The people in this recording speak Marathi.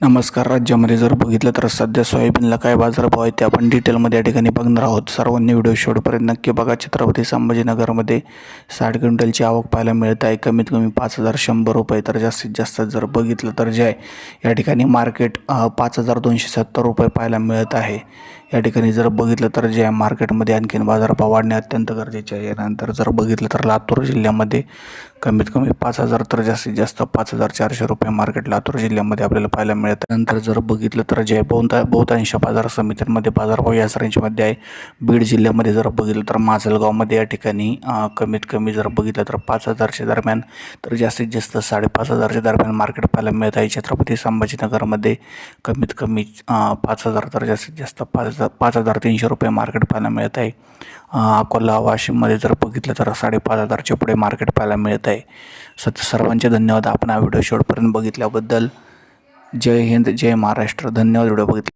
नमस्कार. राज्यामध्ये जर बघितलं तर सध्या सोयाबीनला काय बाजारभाव आहे ते आपण डिटेलमध्ये या ठिकाणी बघणार आहोत. सर्वांनी व्हिडिओ शेवटपर्यंत नक्की बघा. छत्रपती संभाजीनगरमध्ये 60 क्विंटलची आवक पाहायला मिळत आहे. कमीत कमी 5,100 तर जास्तीत जास्त जर बघितलं तर जे आहे या ठिकाणी मार्केट 5,270 पाहायला मिळत आहे. या ठिकाणी जर बघितलं तर जे आहे मार्केटमध्ये आणखीन बाजारभाव वाढणे अत्यंत गरजेचे आहे. यानंतर जर बघितलं तर लातूर जिल्ह्यामध्ये कमीत कमी 5,000 तर जास्तीत जास्त 5,400 मार्केट लातूर जिल्ह्यामध्ये आपल्याला पाहायला मिळतं. नंतर जर बघितलं तर जे बहुतांश बाजार समित्यांमध्ये बाजारभाव याच रेंजमध्ये आहे. बीड जिल्ह्यामध्ये जर बघितलं तर माजलगावमध्ये या ठिकाणी कमीत कमी जर बघितलं तर 5,000च्या दरम्यान तर जास्तीत जास्त 5,500च्या दरम्यान मार्केट पाहायला मिळत आहे. छत्रपती संभाजीनगरमध्ये कमीत कमी 5,000 तर जास्तीत जास्त 5,300 मार्केट पाहायला मिळत आहे. अकोला वाशिममध्ये जर बघितलं तर 5,500च्या पुढे मार्केट पाहायला मिळत आहे. सर्वांचे धन्यवाद. आपण हा व्हिडिओ शेवटपर्यंत बघितल्याबद्दल. जय हिंद, जय महाराष्ट्र. धन्यवाद व्हिडिओ बघितला.